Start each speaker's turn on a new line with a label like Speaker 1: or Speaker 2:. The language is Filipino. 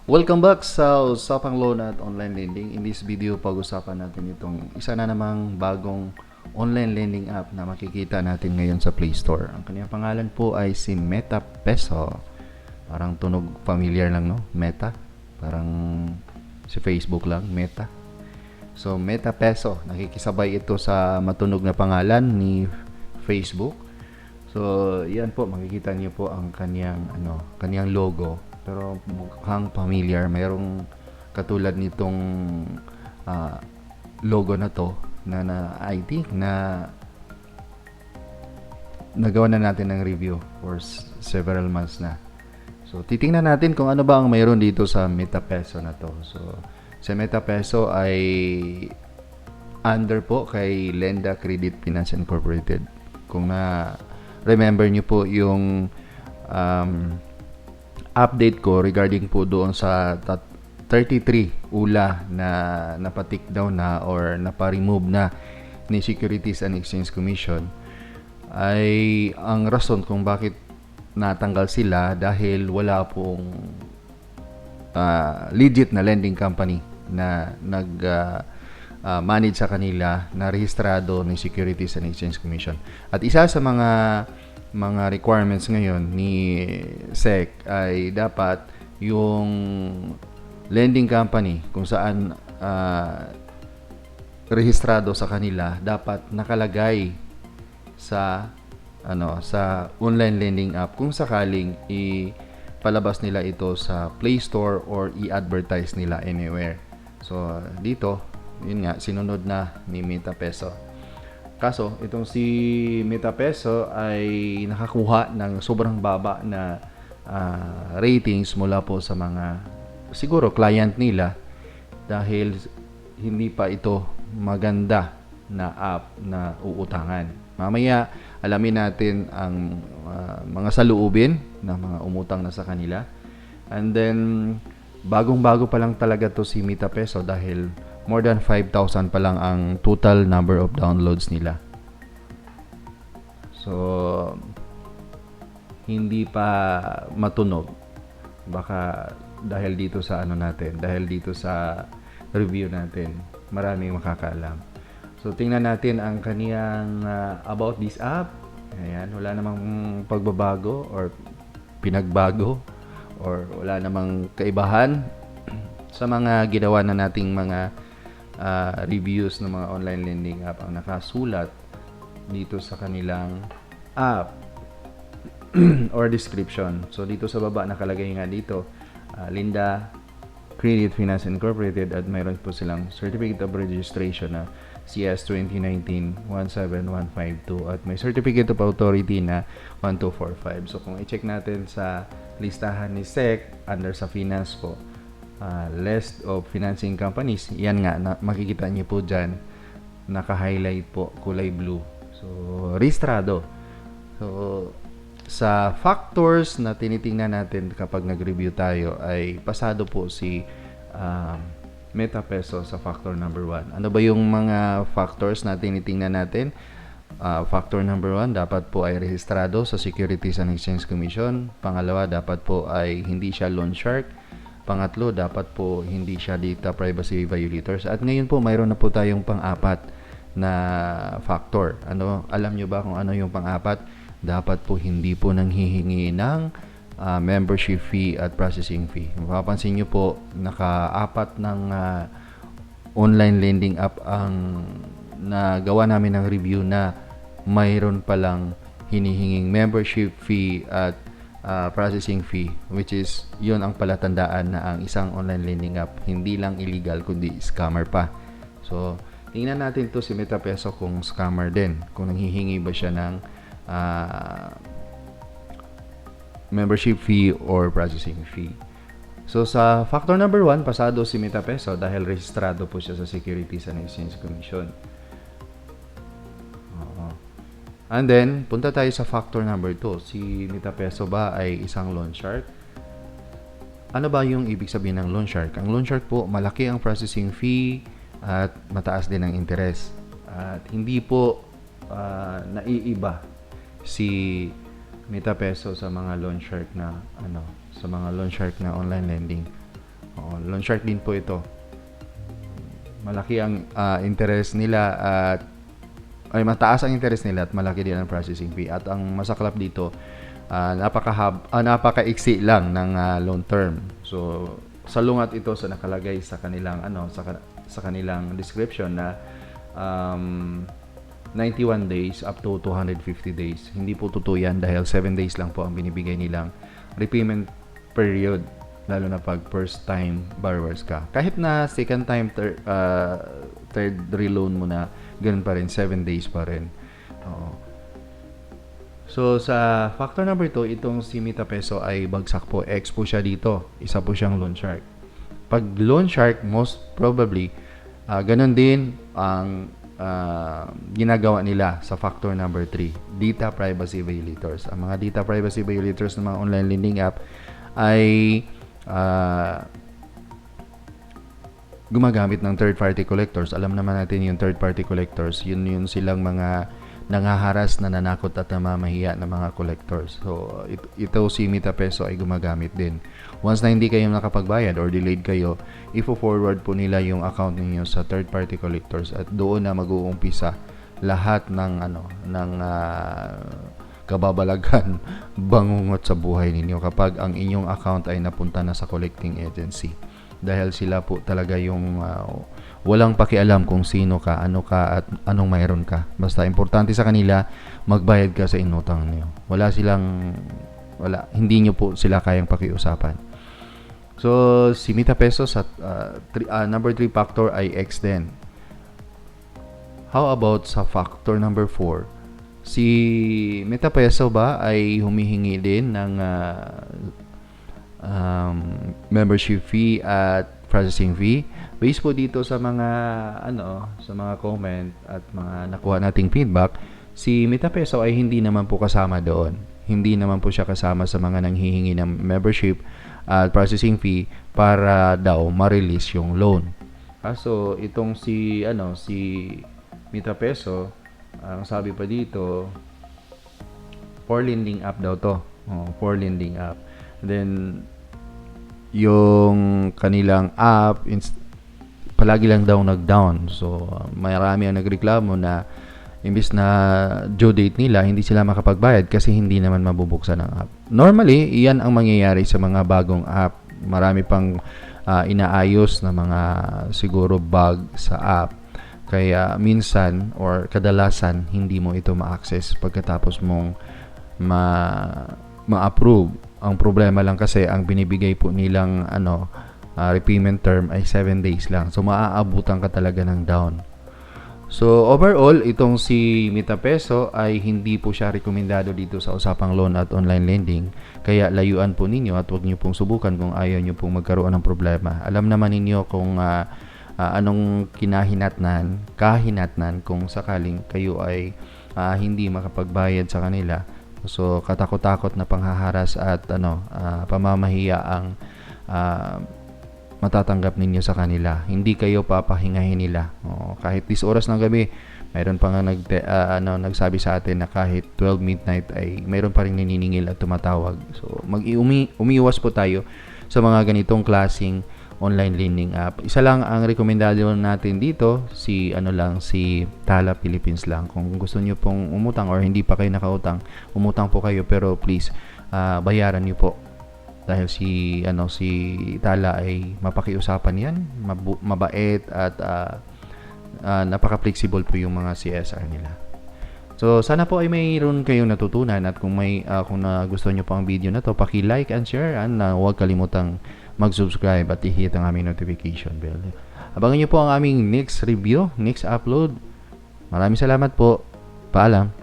Speaker 1: Welcome back sa Usapang Loan at Online Lending. In this video, pag-usapan natin itong isa na namang bagong online lending app na makikita natin ngayon sa Play Store. Ang kanyang pangalan po ay si Meta Peso. Parang tunog familiar lang, no? Meta. Parang si Facebook lang, Meta. So, Meta Peso. Nakikisabay ito sa matunog na pangalan ni Facebook. So, yan po, makikita niyo po ang kanyang logo. Pero mukhang familiar. Mayroong katulad nitong logo na to na I think na nagawa na natin ng review for several months na. So, titingnan natin kung ano ba ang mayroon dito sa MetaPeso na to. So, sa MetaPeso ay under po kay Lenda Credit Finance Incorporated. Kung remember nyo po yung update ko regarding po doon sa 33 ula na napatik down na or napa-remove na ni Securities and Exchange Commission, ay ang rason kung bakit natanggal sila dahil wala pong legit na lending company na manage sa kanila na rehistrado ng Securities and Exchange Commission. At isa sa mga requirements ngayon ni SEC ay dapat yung lending company kung saan rehistrado sa kanila dapat nakalagay sa sa online lending app kung sakaling ipalabas nila ito sa Play Store or i-advertise nila anywhere. So dito, yun nga, sinunod na ni MetaPeso. Kaso, itong si MetaPeso ay nakakuha ng sobrang baba na ratings mula po sa mga siguro client nila dahil hindi pa ito maganda na app na uutangan. Mamaya, alamin natin ang mga saluubin ng mga umutang na sa kanila. And then, bagong-bago pa lang talaga to si MetaPeso dahil more than 5,000 pa lang ang total number of downloads nila. So, hindi pa matunog. Baka dahil dito sa dahil dito sa review natin, maraming makakaalam. So, tingnan natin ang kaniyang about this app. Ayan, wala namang pagbabago or pinagbago or wala namang kaibahan sa mga ginawa na nating mga reviews ng mga online lending app ang nakasulat dito sa kanilang app or description. So dito sa baba nakalagay nga dito Lenda Credit Finance Incorporated at mayroon po silang Certificate of Registration na CS 2019-17152 at may Certificate of Authority na 1245. So kung i-check natin sa listahan ni SEC under sa finance po, list of financing companies, yan nga, makikita niyo po dyan, naka-highlight po, kulay blue. So, rehistrado. So, sa factors na tinitingnan natin kapag nag-review tayo ay pasado po si MetaPeso sa factor number 1. Ano ba yung mga factors na tinitingnan natin? Factor number 1, dapat po ay rehistrado sa Securities and Exchange Commission. Pangalawa, dapat po ay hindi siya loan shark. Pangatlo, dapat po hindi siya data privacy violators. At ngayon po, mayroon na po tayong pang-apat na factor. Alam nyo ba kung ano yung pang-apat? Dapat po hindi po nanghihingi ng membership fee at processing fee. Mapapansin nyo po, naka-apat ng online lending app ang nagawa namin ng review na mayroon palang hinihinging membership fee at processing fee, which is yun ang palatandaan na ang isang online lending app hindi lang illegal kundi scammer pa. So tingnan natin to si MetaPeso kung scammer din, kung nanghihingi ba siya ng membership fee or processing fee. So sa factor number 1, pasado si MetaPeso dahil rehistrado po siya sa Securities and Exchange Commission. And then, punta tayo sa factor number 2. Si MetaPeso ba ay isang loan shark? Ano ba yung ibig sabihin ng loan shark? Ang loan shark po, malaki ang processing fee at mataas din ang interest. At hindi po naiiba si MetaPeso sa mga loan shark na sa mga loan shark na online lending. Loan shark din po ito. Malaki ang interest nila at mataas ang interest nila at malaki din ang processing fee. At ang masaklap dito, napakaiksi lang ng loan term. So salungat ito sa nakalagay sa kanilang sa kanilang description na 91 days up to 250 days. Hindi po totoo yan dahil 7 days lang po ang binibigay nilang repayment period, lalo na pag first time borrowers ka. Kahit na second time, third reloan mo na, ganun pa rin, 7 days pa rin. So sa factor number 2, itong si Mita Peso ay bagsak po. X po siya dito. Isa po siyang loan shark. Pag loan shark, most probably, ganun din ang ginagawa nila sa factor number 3, data privacy violators. Ang mga data privacy violators ng mga online lending app ay gumagamit ng third-party collectors. Alam naman natin yung third-party collectors, yun silang mga nangaharas, nananakot at namamahiya ng mga collectors. So, ito si Mita Peso ay gumagamit din. Once na hindi kayo nakapagbayad or delayed kayo, ifo-forward po nila yung account ninyo sa third-party collectors at doon na mag-uumpisa lahat ng kababalagan, bangungot sa buhay ninyo kapag ang inyong account ay napunta na sa collecting agency. Dahil sila po talaga yung walang pakialam kung sino ka, ano ka at anong mayroon ka. Basta importante sa kanila, magbayad ka sa inutang niyo. Hindi nyo po sila kayang pakiusapan. So, si Mita Peso sa number 3 factor ay X din. How about sa factor number 4? Si Mita Peso ba ay humihingi din ng membership fee at processing fee? Based po dito sa mga sa mga comment at mga nakuha nating feedback, si Mita Peso ay hindi naman po kasama doon. Hindi naman po siya kasama sa mga nanghihingi ng membership at processing fee para daw ma-release yung loan. So itong si Mita Peso, ang sabi pa dito, for lending app daw to. For lending app. Then yung kanilang app palagi lang daw nag-down. So marami ang nagreklamo na imbis na due date nila, hindi sila makapagbayad kasi hindi naman mabubuksan ang app. Normally, iyan ang mangyayari sa mga bagong app. Marami pang inaayos na mga siguro bug sa app. Kaya minsan or kadalasan hindi mo ito ma-access pagkatapos mong ma-approve. Ang problema lang kasi ang binibigay po nilang repayment term ay 7 days lang. So maaabutan ka talaga ng down. So overall, itong si Mita Peso ay hindi po siya rekomendado dito sa usapang loan at online lending. Kaya layuan po ninyo at huwag niyo pong subukan kung ayaw niyo pong magkaroon ng problema. Alam naman ninyo kung anong kahinatnan kung sakaling kayo ay hindi makapagbayad sa kanila. So katakot-takot na panghaharas at pamamahiya ang matatanggap ninyo sa kanila. Hindi kayo papahingahin nila. Kahit 10 oras ng gabi, mayroon pa nga nagsabi sa atin na kahit 12 midnight ay mayroon pa rin naniningil at tumatawag. So umiiwas po tayo sa mga ganitong klaseng online lending app. Isa lang ang rekomendado natin dito, si Tala Philippines lang. Kung gusto niyo pong umutang or hindi pa kayo nakautang, umutang po kayo pero please bayaran niyo po. Dahil si Tala ay mapakiusapan yan, mabait at napaka-flexible po yung mga CSR nila. So sana po ay mayroon kayong natutunan at kung gusto niyo po ang video na to, paki-like and share and huwag kalimutang mag-subscribe at i-hit ang aming notification bell. Abangan niyo po ang aming next review, next upload. Maraming salamat po. Paalam.